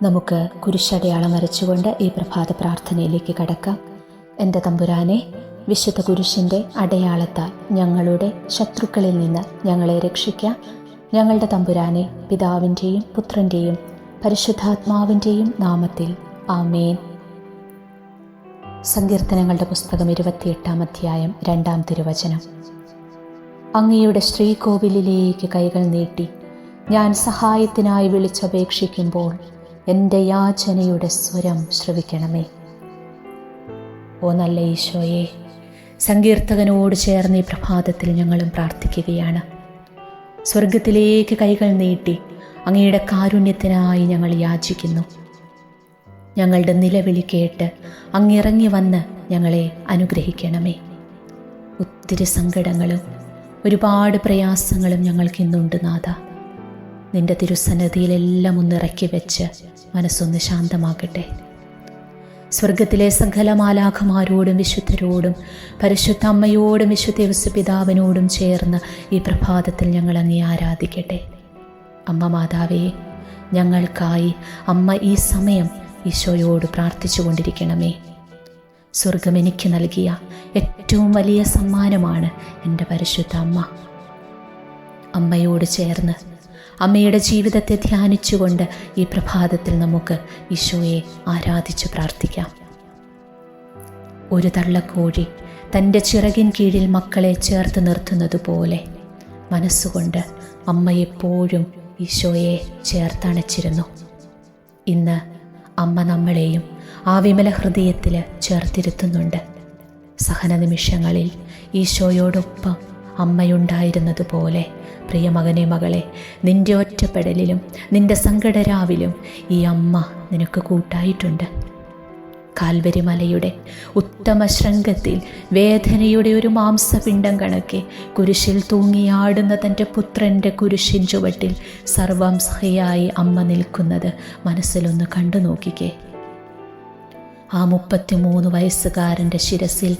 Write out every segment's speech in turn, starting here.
നമുക്ക് കുരിശടയാളം വരച്ചുകൊണ്ട് ഈ പ്രഭാത പ്രാർത്ഥനയിലേക്ക് കടക്കാം. എൻ്റെ തമ്പുരാനെ, വിശുദ്ധ കുരിശിൻ്റെ അടയാളത്താൽ ഞങ്ങളുടെ ശത്രുക്കളിൽ നിന്ന് ഞങ്ങളെ രക്ഷിക്കാം. ഞങ്ങളുടെ തമ്പുരാനെ, പിതാവിൻ്റെയും പുത്രൻ്റെയും പരിശുദ്ധാത്മാവിൻ്റെയും നാമത്തിൽ ആമേൻ. സങ്കീർത്തനങ്ങളുടെ പുസ്തകം 28-ാം അധ്യായം 2-ാം തിരുവചനം. അങ്ങയുടെ ശ്രീകോവിലിലേക്ക് കൈകൾ നീട്ടി ഞാൻ സഹായത്തിനായി വിളിച്ചപേക്ഷിക്കുമ്പോൾ എൻ്റെ യാചനയുടെ സ്വരം ശ്രവിക്കണമേ. ഓ നല്ല ഈശോയെ, സങ്കീർത്തകനോട് ചേർന്ന് ഈ പ്രഭാതത്തിൽ ഞങ്ങളും പ്രാർത്ഥിക്കുകയാണ്. സ്വർഗത്തിലേക്ക് കൈകൾ നീട്ടി അങ്ങയുടെ കാരുണ്യത്തിനായി ഞങ്ങൾ യാചിക്കുന്നു. ഞങ്ങളുടെ നിലവിളി കേട്ട് അങ്ങിറങ്ങി വന്ന് ഞങ്ങളെ അനുഗ്രഹിക്കണമേ. ഒത്തിരി സങ്കടങ്ങളും ഒരുപാട് പ്രയാസങ്ങളും ഞങ്ങൾക്കിന്നുണ്ട് നാഥ. നിന്റെ തിരുസന്നിധിയിലെല്ലാം ഒന്ന് ഇറക്കി വെച്ച് മനസ്സൊന്ന് ശാന്തമാക്കട്ടെ. സ്വർഗത്തിലെ സകല മാലാഖമാരോടും വിശുദ്ധരോടും പരിശുദ്ധ അമ്മയോടും വിശുദ്ധ യേശുപിതാവിനോടും ചേർന്ന് ഈ പ്രഭാതത്തിൽ ഞങ്ങൾ അങ്ങേ ആരാധിക്കട്ടെ. അമ്മ മാതാവേ, ഞങ്ങൾക്കായി അമ്മ ഈ സമയം ഈശോയോട് പ്രാർത്ഥിച്ചു കൊണ്ടിരിക്കണമേ. സ്വർഗം എനിക്ക് നൽകിയ ഏറ്റവും വലിയ സമ്മാനമാണ് എൻ്റെ പരിശുദ്ധ അമ്മ. അമ്മയോട് ചേർന്ന് അമ്മയുടെ ജീവിതത്തെ ധ്യാനിച്ചുകൊണ്ട് ഈ പ്രഭാതത്തിൽ നമുക്ക് ഈശോയെ ആരാധിച്ച് പ്രാർത്ഥിക്കാം. ഒരു തള്ളക്കോഴി തൻ്റെ ചിറകിൻ കീഴിൽ മക്കളെ ചേർത്ത് നിർത്തുന്നത് പോലെ മനസ്സുകൊണ്ട് അമ്മ എപ്പോഴും ഈശോയെ ചേർത്തണച്ചിരുന്നു. ഇന്ന് അമ്മ നമ്മളെയും ആ വിമല ഹൃദയത്തിൽ ചേർത്തിരുത്തുന്നുണ്ട്. സഹന നിമിഷങ്ങളിൽ ഈശോയോടൊപ്പം അമ്മയുണ്ടായിരുന്നതുപോലെ പ്രിയമകനെ, മകളെ, നിൻ്റെ ഒറ്റപ്പെടലിലും നിൻ്റെ സങ്കടരാവിലും ഈ അമ്മ നിനക്ക് കൂട്ടായിട്ടുണ്ട്. കാൽവരി മലയുടെ ഉത്തമ ശൃംഗത്തിൽ വേദനയുടെ ഒരു മാംസപിണ്ഡം കണക്കെ കുരിശിൽ തൂങ്ങിയാടുന്ന തൻ്റെ പുത്രൻ്റെ കുരിശിൻ ചുവട്ടിൽ സർവം സഹയായി അമ്മ നിൽക്കുന്നത് മനസ്സിലൊന്ന് കണ്ടു നോക്കിക്കേ. ആ 33 വയസ്സുകാരൻ്റെ ശിരസിൽ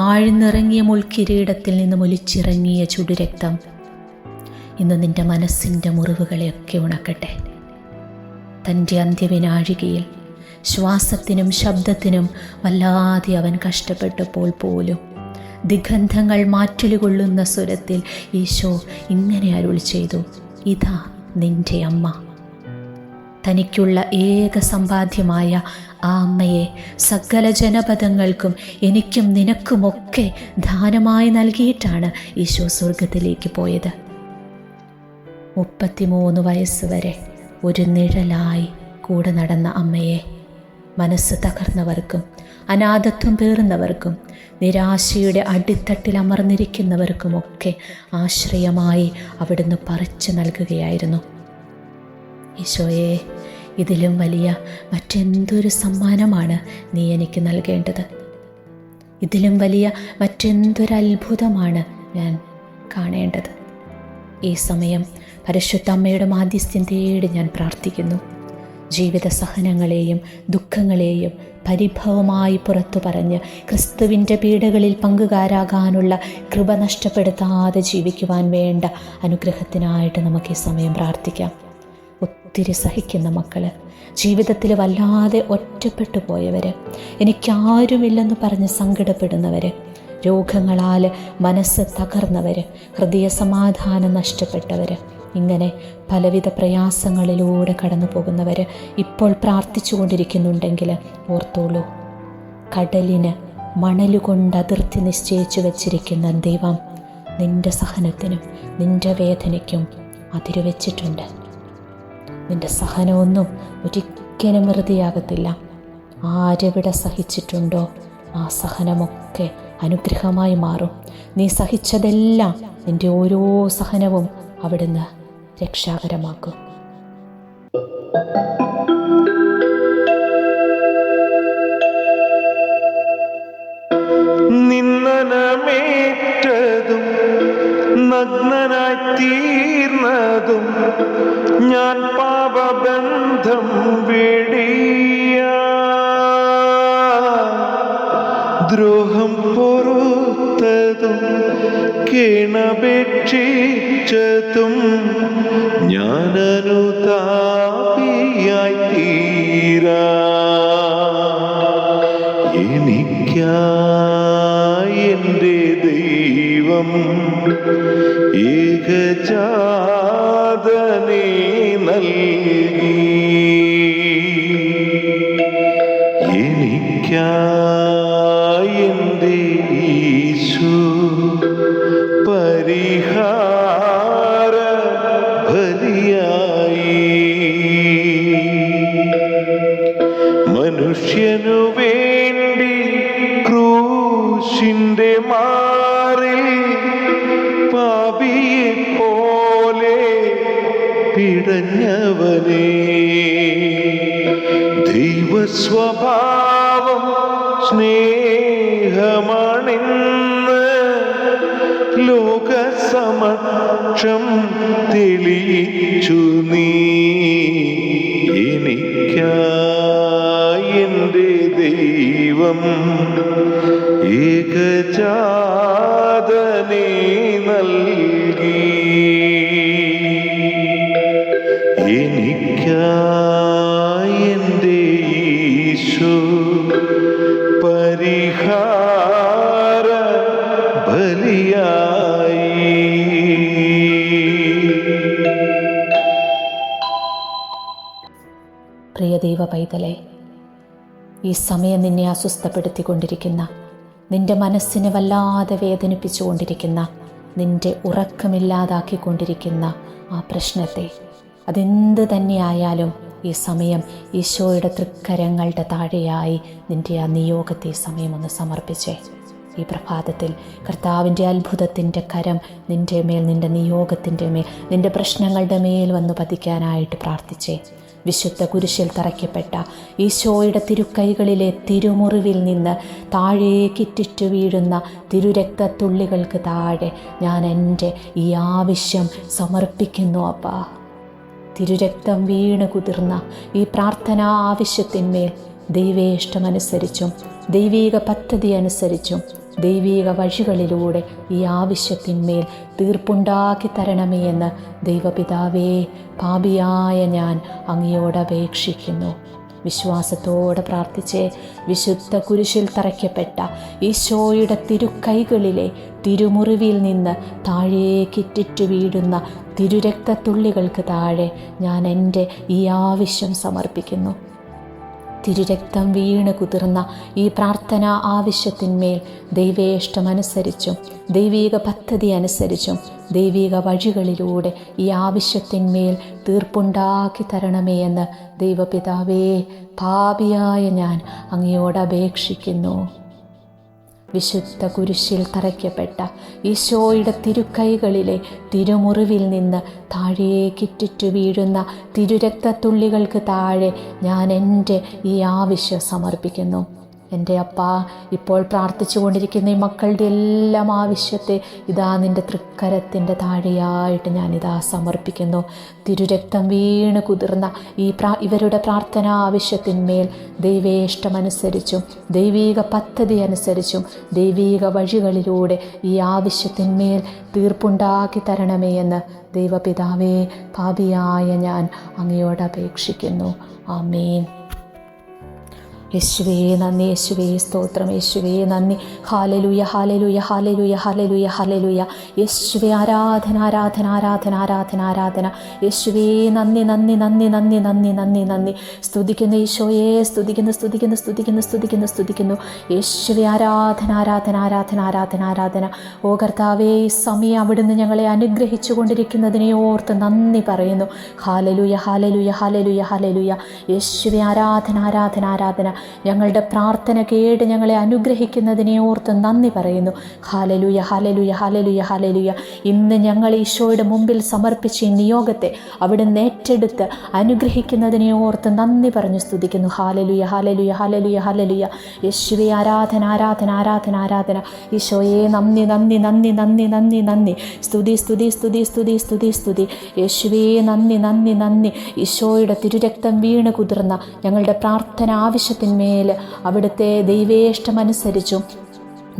ആഴ്ന്നിറങ്ങിയ മുൾക്കിരീടത്തിൽ നിന്ന് ഒലിച്ചിറങ്ങിയ ചുടുരക്തം ഇന്ന് നിൻ്റെ മനസ്സിൻ്റെ മുറിവുകളെയൊക്കെ ഉണക്കട്ടെ. തൻ്റെ അന്ത്യവിനാഴികയിൽ ശ്വാസത്തിനും ശബ്ദത്തിനും വല്ലാതെ അവൻ കഷ്ടപ്പെട്ടപ്പോൾ പോലും ദിഗന്ധങ്ങൾ മാറ്റലുകൊള്ളുന്ന സ്വരത്തിൽ ഈശോ ഇങ്ങനെ അരുളി ചെയ്തു, ഇതാ നിൻ്റെ അമ്മ. തനിക്കുള്ള ഏക സമ്പാദ്യമായ ആ അമ്മയെ സകല ജനപദങ്ങൾക്കും എനിക്കും നിനക്കുമൊക്കെ ദാനമായി നൽകിയിട്ടാണ് ഈശോ സ്വർഗത്തിലേക്ക് പോയത്. 33 വയസ്സ് വരെ ഒരു നിഴലായി കൂടെ നടന്ന അമ്മയെ മനസ്സ് തകർന്നവർക്കും അനാഥത്വം പേറുന്നവർക്കും നിരാശയുടെ അടിത്തട്ടിൽ അമർന്നിരിക്കുന്നവർക്കുമൊക്കെ ആശ്രയമായി അവിടുന്ന് പറിച്ചു നൽകുകയായിരുന്നു. ഈശോയെ, ഇതിലും വലിയ മറ്റെന്തൊരു സമ്മാനമാണ് നീ എനിക്ക് നൽകേണ്ടത്? ഇതിലും വലിയ മറ്റെന്തൊരു അത്ഭുതമാണ് ഞാൻ കാണേണ്ടത്? ഈ സമയം പരിശുദ്ധ അമ്മയുടെ മാധ്യസ്ഥ്യം തേടി ഞാൻ പ്രാർത്ഥിക്കുന്നു. ജീവിത സഹനങ്ങളെയും ദുഃഖങ്ങളെയും പരിഭവമായി പുറത്തു പറഞ്ഞ് ക്രിസ്തുവിൻ്റെ പീഡകളിൽ പങ്കുകാരാകാനുള്ള കൃപ നഷ്ടപ്പെടുത്താതെ ജീവിക്കുവാൻ വേണ്ട അനുഗ്രഹത്തിനായിട്ട് നമുക്ക് ഈ സമയം പ്രാർത്ഥിക്കാം. ഒത്തിരി സഹിക്കുന്ന മക്കൾ, ജീവിതത്തിൽ വല്ലാതെ ഒറ്റപ്പെട്ടു പോയവർ, എനിക്കാരുമില്ലെന്ന് പറഞ്ഞ് സങ്കടപ്പെടുന്നവർ, രോഗങ്ങളാൽ മനസ്സ് തകർന്നവർ, ഹൃദയ സമാധാനം നഷ്ടപ്പെട്ടവർ, ഇങ്ങനെ പലവിധ പ്രയാസങ്ങളിലൂടെ കടന്നു പോകുന്നവർ ഇപ്പോൾ പ്രാർത്ഥിച്ചു കൊണ്ടിരിക്കുന്നുണ്ടെങ്കിൽ ഓർത്തോളൂ, കടലിന് മണലുകൊണ്ട് അതിർത്തി നിശ്ചയിച്ചു വച്ചിരിക്കുന്ന ദൈവം നിൻ്റെ സഹനത്തിനും നിൻ്റെ വേദനയ്ക്കും അതിരുവെച്ചിട്ടുണ്ട്. നിൻ്റെ സഹനമൊന്നും ഒരിക്കലും വെറുതെയാകത്തില്ല. ആരെവിടെ സഹിച്ചിട്ടുണ്ടോ ആ സഹനമൊക്കെ അനുഗ്രഹമായി മാറും. നീ സഹിച്ചതെല്ലാം നിൻ്റെ ഓരോ സഹനവും അവിടുന്ന് രക്ഷാകരമാക്കും. നിന്ദനമേറ്റതും നഗ്നനായി തീർന്നതും ഞാൻ പാപബന്ധം വെടിയ ദ്രോഹം പൊറുത്തതും കേണപേക്ഷിച്ചതും ഞാനനുതാപിയായി തീർന്നു. തീരാ എനിക്കായി എൻ്റെ ദൈവം ഏകജാതനെ നൽകി. എനിക്കായി എൻ്റെ യേശു പരിഹാര ബലിയായി. മനുഷ്യനു വേണ്ടി ക്രൂശിന്റെ മാറിൽ പാപിയെ പോലെ പിടഞ്ഞവനെ, ദൈവസ്വഭാവം സ്നേഹമാണെന്ന് ലോകസമക്ഷം തെളിയിച്ചു നീ. എനിക്കായി എൻ്റെ ദൈവം ഏകജാതനെ നൽകി. എനിക്കായി എൻ്റെ യേശു പരിഹാര ബലിയായി. പ്രിയ ദൈവ പൈതലേ, ഈ സമയം നിന്നെ അസ്വസ്ഥപ്പെടുത്തിക്കൊണ്ടിരിക്കുന്ന, നിന്റെ മനസ്സിനെ വല്ലാതെ വേദനിപ്പിച്ചുകൊണ്ടിരിക്കുന്ന, നിന്റെ ഉറക്കമില്ലാതാക്കിക്കൊണ്ടിരിക്കുന്ന ആ പ്രശ്നത്തെ, അതെന്ത് തന്നെയായാലും ഈ സമയം ഈശോയുടെ തൃക്കരങ്ങളുടെ താഴെയായി നിന്റെ ആ നിയോഗത്തെ സമയം ഒന്ന് സമർപ്പിച്ചേ. ഈ പ്രഭാതത്തിൽ കർത്താവിൻ്റെ അത്ഭുതത്തിൻ്റെ കരം നിൻ്റെ മേൽ, നിൻ്റെ നിയോഗത്തിൻ്റെ മേൽ, നിൻ്റെ പ്രശ്നങ്ങളുടെ മേൽ വന്ന് പതിക്കാനായിട്ട് പ്രാർത്ഥിച്ചേ. വിശുദ്ധ കുരിശിൽ തറയ്ക്കപ്പെട്ട ഈശോയുടെ തിരുക്കൈകളിലെ തിരുമുറിവിൽ നിന്ന് താഴേക്കിറ്റിറ്റു വീഴുന്ന തിരുരക്തത്തുള്ളികൾക്ക് താഴെ ഞാൻ എൻ്റെ ഈ ആവശ്യം സമർപ്പിക്കുന്നു അപ്പാ. തിരുരക്തം വീണ് കുതിർന്ന ഈ പ്രാർത്ഥനാ ആവശ്യത്തിന്മേൽ ദൈവേഷ്ടമനുസരിച്ചും ദൈവീക പദ്ധതി അനുസരിച്ചും ദൈവീക വഴികളിലൂടെ ഈ ആവശ്യത്തിന്മേൽ തീർപ്പുണ്ടാക്കി തരണമേ എന്ന് ദൈവപിതാവേ, പാപിയായ ഞാൻ അങ്ങയോട് അപേക്ഷിക്കുന്നു. വിശ്വാസത്തോടെ പ്രാർത്ഥിച്ചേ. വിശുദ്ധ കുരിശിൽ തറയ്ക്കപ്പെട്ട ഈശോയുടെ തിരുക്കൈകളിലെ തിരുമുറിവിൽ നിന്ന് താഴേക്കിറ്റിറ്റു വീഴുന്ന തിരുരക്തത്തുള്ളികൾക്ക് താഴെ ഞാൻ എൻ്റെ ഈ ആവശ്യം സമർപ്പിക്കുന്നു. തിരുരക്തം വീണ് കുതിർന്ന ഈ പ്രാർത്ഥനാ ആവശ്യത്തിന്മേൽ ദൈവേഷ്ടമനുസരിച്ചും ദൈവീക പദ്ധതി അനുസരിച്ചും ദൈവീക വഴികളിലൂടെ ഈ ആവശ്യത്തിന്മേൽ തീർപ്പുണ്ടാക്കി തരണമേ എന്ന് ദൈവപിതാവേ, പാപിയായ ഞാൻ അങ്ങയോട് അപേക്ഷിക്കുന്നു. വിശുദ്ധ കുരിശിൽ തറയ്ക്കപ്പെട്ട ഈശോയുടെ തിരുക്കൈകളിലെ തിരുമുറിവിൽ നിന്ന് താഴേക്കിറ്റിറ്റു വീഴുന്ന തിരുരക്തത്തുള്ളികൾക്ക് താഴെ ഞാൻ എൻ്റെ ഈ ആവശ്യം സമർപ്പിക്കുന്നു. എൻ്റെ അപ്പാ, ഇപ്പോൾ പ്രാർത്ഥിച്ചു കൊണ്ടിരിക്കുന്ന ഈ മക്കളുടെ എല്ലാം ആവശ്യത്തെ ഇതാ നിൻ്റെ തൃക്കരത്തിൻ്റെ താഴെയായിട്ട് ഞാനിതാ സമർപ്പിക്കുന്നു. തിരുരക്തം വീണ് കുതിർന്ന ഇവരുടെ പ്രാർത്ഥനാ ആവശ്യത്തിന്മേൽ ദൈവേഷ്ടമനുസരിച്ചും ദൈവീക പദ്ധതി അനുസരിച്ചും ദൈവീക വഴികളിലൂടെ ഈ ആവശ്യത്തിന്മേൽ തീർപ്പുണ്ടാക്കി തരണമേ എന്ന് ദൈവപിതാവേ, പാപിയായ ഞാൻ അങ്ങയോട് അപേക്ഷിക്കുന്നു. ആമേൻ. യേശുവേ നന്ദി, യേശുവേ സ്തോത്രം, യേശുവേ നന്ദി. ഹാലലുയ ഹാലലുയ ഹാലലുയ ഹാലലുയ ഹാലലുയ. യേശുവേ ആരാധന ആരാധന ആരാധന ആരാധന ആരാധന. യേശുവേ നന്ദി നന്ദി നന്ദി നന്ദി നന്ദി നന്ദി നന്ദി. സ്തുതിക്കുന്നു ഈശോയെ, സ്തുതിക്കുന്നു സ്തുതിക്കുന്നു സ്തുതിക്കുന്നു സ്തുതിക്കുന്നു സ്തുതിക്കുന്നു. യേശുവേ ആരാധന ആരാധന ആരാധന ആരാധന ആരാധന. ഓ കർത്താവേ, ഈ സമയം അവിടുന്ന് ഞങ്ങളെ അനുഗ്രഹിച്ചു കൊണ്ടിരിക്കുന്നതിനെ ഓർത്ത് നന്ദി പറയുന്നു. ഹാലലുയ ഹാലലുയ ഹാലലുയ ഹാലലുയ. യേശുവേ ആരാധന ആരാധന ആരാധന. ഞങ്ങളുടെ പ്രാർത്ഥന കേട്ട് ഞങ്ങളെ അനുഗ്രഹിക്കുന്നതിനെ ഓർത്ത് നന്ദി പറയുന്നു. ഹാലലുയ ഹാലലുയ ഹാലലുയ ഹാലലുയ. ഇന്ന് ഞങ്ങൾ ഈശോയുടെ മുമ്പിൽ സമർപ്പിച്ച ഈ നിയോഗത്തെ അവിടുന്ന് ഏറ്റെടുത്ത് അനുഗ്രഹിക്കുന്നതിനെ ഓർത്ത് നന്ദി പറഞ്ഞു സ്തുതിക്കുന്നു. ഹാലലുയ ഹാലലുയ ഹാലലുയ ഹാലലുയ. യേശുവേ ആരാധന ആരാധന ആരാധന ആരാധന. ഈശോയെ നന്ദി നന്ദി നന്ദി നന്ദി നന്ദി നന്ദി. സ്തുതി സ്തുതി സ്തുതി സ്തുതി സ്തുതി സ്തുതി. യേശുവേ നന്ദി നന്ദി നന്ദി. ഈശോയുടെ തിരുരക്തം വീണ് കുതിർന്ന ഞങ്ങളുടെ പ്രാർത്ഥന ആവശ്യത്തിന്മേൽ അവിടുത്തെ ദൈവേഷ്ടമനുസരിച്ചും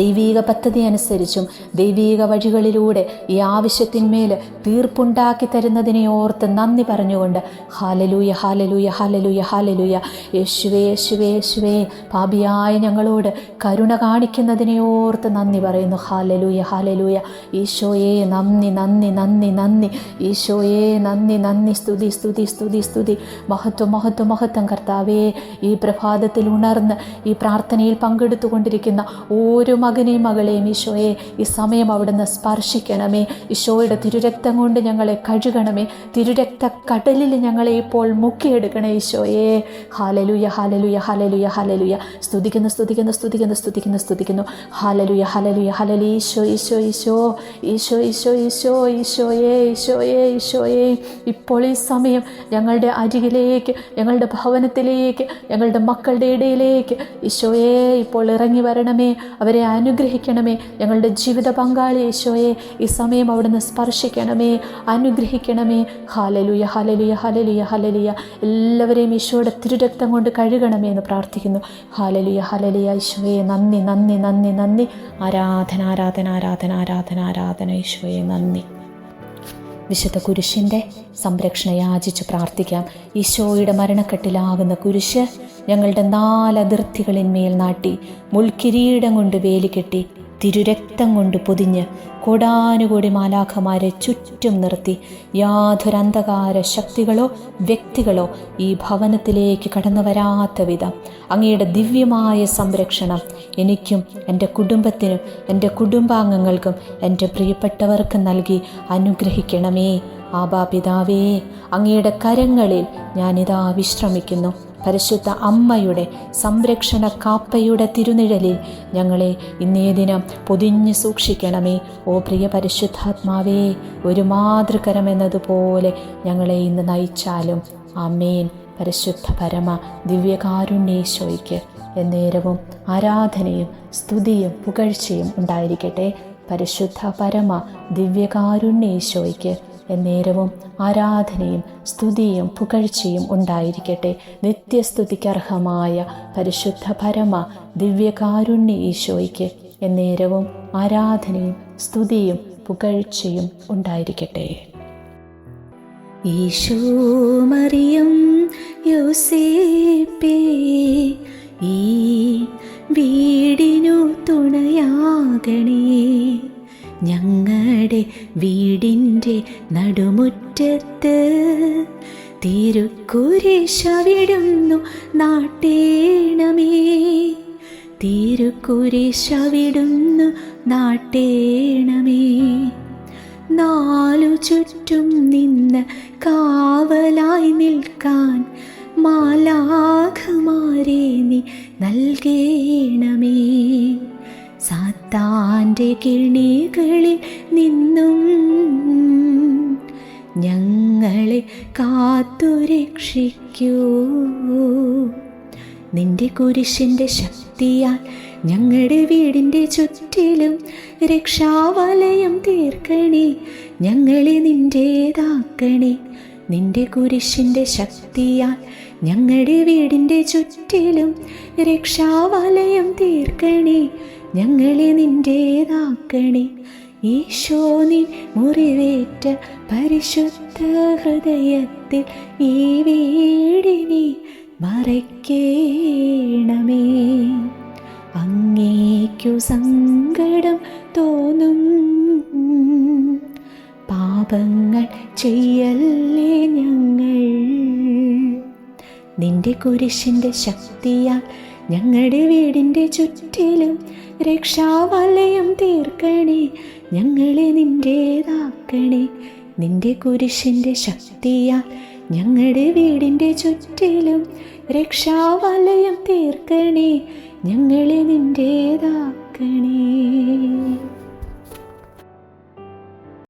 ദൈവീക പദ്ധതി അനുസരിച്ചും ദൈവീക വഴികളിലൂടെ ഈ ആവശ്യത്തിന്മേൽ തീർപ്പുണ്ടാക്കി തരുന്നതിനെ ഓർത്ത് നന്ദി പറഞ്ഞുകൊണ്ട് ഹല്ലേലൂയ ഹല്ലേലൂയ ഹല്ലേലൂയ ഹല്ലേലൂയ. യേശുവേ യേശുവേ യേശുവേ, പാപിയായ ഞങ്ങളോട് കരുണ കാണിക്കുന്നതിനെ ഓർത്ത് നന്ദി പറയുന്നു. Hallelujah hallelujah. ഈശോയെ നന്ദി നന്ദി നന്ദി നന്ദി. ഈശോയെ നന്ദി നന്ദി. സ്തുതി സ്തുതി സ്തുതി സ്തുതി. മഹത്വം മഹത്വം മഹത്വം. കർത്താവേ, ഈ പ്രഭാതത്തിൽ ഉണർന്ന് ഈ പ്രാർത്ഥനയിൽ പങ്കെടുത്തുകൊണ്ടിരിക്കുന്ന ഓരോ മകനെയും മകളെയും ഈശോയെ ഈ സമയം അവിടുന്ന് സ്പർശിക്കണമേ. ഈശോയുടെ തിരുരക്തം കൊണ്ട് ഞങ്ങളെ കഴുകണമേ. തിരുരക്ത കടലിൽ ഞങ്ങളെ ഇപ്പോൾ മുക്കിയെടുക്കണേ ഈശോയെ. ഹല്ലേലൂയ ഹല്ലേലൂയ ഹല്ലേലൂയ ഹല്ലേലൂയ. സ്തുതിക്കുന്നു സ്തുതിക്കുന്നു സ്തുതിക്കുന്നു സ്തുതിക്കുന്നു സ്തുതിക്കുന്നു. ഹല്ലേലൂയ ഹല്ലേലൂയ ഹല്ലേലൂയ. ഈശോ ഈശോ ഈശോ ഈശോ ഈശോ ഈശോ ഈശോയെ ഈശോയെ ഈശോയെ, ഇപ്പോൾ ഈ സമയം ഞങ്ങളുടെ അരികിലേക്ക്, ഞങ്ങളുടെ ഭവനത്തിലേക്ക്, ഞങ്ങളുടെ മക്കളുടെ ഇടയിലേക്ക് ഈശോയെ ഇപ്പോൾ ഇറങ്ങി വരണമേ. അവരെ അനുഗ്രഹിക്കണമേ. ഞങ്ങളുടെ ജീവിത പങ്കാളി ഈശോയെ ഈ സമയം അവിടുന്ന് സ്പർശിക്കണമേ, അനുഗ്രഹിക്കണമേ. ഹല്ലേലൂയ ഹല്ലേലൂയ ഹല്ലേലൂയ ഹല്ലേലൂയ. എല്ലാവരെയും ഈശോയുടെ തിരുരക്തം കൊണ്ട് കഴുകണമേ എന്ന് പ്രാർത്ഥിക്കുന്നു. Hallelujah hallelujah. ഈശോയെ നന്ദി നന്ദി നന്ദി നന്ദി. ആരാധന ആരാധന ആരാധന ആരാധന ആരാധന. ഈശോയെ നന്ദി. വിശുദ്ധ കുരിശിൻ്റെ സംരക്ഷണ യാചിച്ച് പ്രാർത്ഥിക്കാം. ഈശോയുടെ മരണക്കെട്ടിലാകുന്ന കുരിശ് ഞങ്ങളുടെ 4 അതിർത്തികളിന്മേൽ നാട്ടി, മുൾക്കിരീടം കൊണ്ട് വേലി കെട്ടി, തിരുരക്തം കൊണ്ട് പൊതിഞ്ഞ്, കോടാനുകോടി മാലാഖമാരെ ചുറ്റും നിർത്തി, യാതൊരു അന്ധകാര ശക്തികളോ വ്യക്തികളോ ഈ ഭവനത്തിലേക്ക് കടന്നു വരാത്ത വിധം അങ്ങയുടെ ദിവ്യമായ സംരക്ഷണം എനിക്കും എൻ്റെ കുടുംബത്തിനും എൻ്റെ കുടുംബാംഗങ്ങൾക്കും എൻ്റെ പ്രിയപ്പെട്ടവർക്കും നൽകി അനുഗ്രഹിക്കണമേ. ആബാ പിതാവേ, അങ്ങയുടെ കരങ്ങളിൽ ഞാനിതാ വിശ്രമിക്കുന്നു. പരിശുദ്ധ അമ്മയുടെ സംരക്ഷണ കാപ്പയുടെ തിരുനിഴലിൽ ഞങ്ങളെ ഇന്നേ ദിനം പൊതിഞ്ഞ് സൂക്ഷിക്കണമേ. ഓ പ്രിയ പരിശുദ്ധാത്മാവേ, ഒരു മാതൃകരമെന്നതുപോലെ ഞങ്ങളെ ഇന്ന് നയിച്ചാലും. ആമേൻ. പരിശുദ്ധ പരമ ദിവ്യകാരുണ്യേശോയ്ക്ക് എന്നേരവും ആരാധനയും സ്തുതിയും പുകഴ്ചയും ഉണ്ടായിരിക്കട്ടെ. പരിശുദ്ധ പരമ ദിവ്യകാരുണ്യേശോയ്ക്ക് എന്നേരവും ആരാധനയും സ്തുതിയും പുകഴ്ചയും ഉണ്ടായിരിക്കട്ടെ. നിത്യസ്തുതിക്കർഹമായ പരിശുദ്ധ പരമ ദിവ്യകാരുണ്യ ഈശോയ്ക്ക് എന്നേരവും ആരാധനയും സ്തുതിയും പുകഴ്ചയും ഉണ്ടായിരിക്കട്ടെ. ഈശോ മറിയം യോസേപ്പേ, ഈ വീടിനു തുണയാകണേ. ഞങ്ങളുടെ വീടിൻ്റെ നടുമുറ്റത്ത് തിരുക്കുരിശവിടുന്നു നാട്ടേണമേ. തിരുക്കുരിശവിടുന്നു നാട്ടേണമേ. 4 ചുറ്റും നിന്ന് കാവലായി നിൽക്കാൻ മാലാഖമാരെ നീ നൽകേണമേ. സാത്താൻ്റെ കിണികളിൽ നിന്നും ഞങ്ങളെ കാത്തുരക്ഷിക്കൂ. നിന്റെ കുരിശിൻ്റെ ശക്തിയാൽ ഞങ്ങളുടെ വീടിൻ്റെ ചുറ്റിലും രക്ഷാവലയം തീർക്കണേ. ഞങ്ങളെ നിൻ്റേതാക്കണേ. നിന്റെ കുരിശിൻ്റെ ശക്തിയാൽ ഞങ്ങളുടെ വീടിൻ്റെ ചുറ്റിലും രക്ഷാവലയം തീർക്കണേ. ഞങ്ങളെ നിൻ്റേതാക്കണേ. ഈശോ നിൻ മുറിവേറ്റ പരിശുദ്ധ ഹൃദയത്തിൽ ഈ വീടിനെ മറയ്ക്കേണമേ. അങ്ങേക്കു സങ്കടം തോന്നും പാപങ്ങൾ ചെയ്യല്ലേ ഞങ്ങൾ. നിന്റെ കുരിശിൻ്റെ ശക്തിയാൽ ഞങ്ങളുടെ വീടിൻ്റെ ചുറ്റിലും രക്ഷാവലയം തീർക്കണേ. ഞങ്ങളെ നിൻ്റേതാക്കണേ. നിന്റെ കുരിശിൻ്റെ ശക്തിയാൽ ഞങ്ങളുടെ വീടിൻ്റെ ചുറ്റിലും രക്ഷാവലയം തീർക്കണേ. ഞങ്ങളെ നിൻ്റേതാക്കണേ.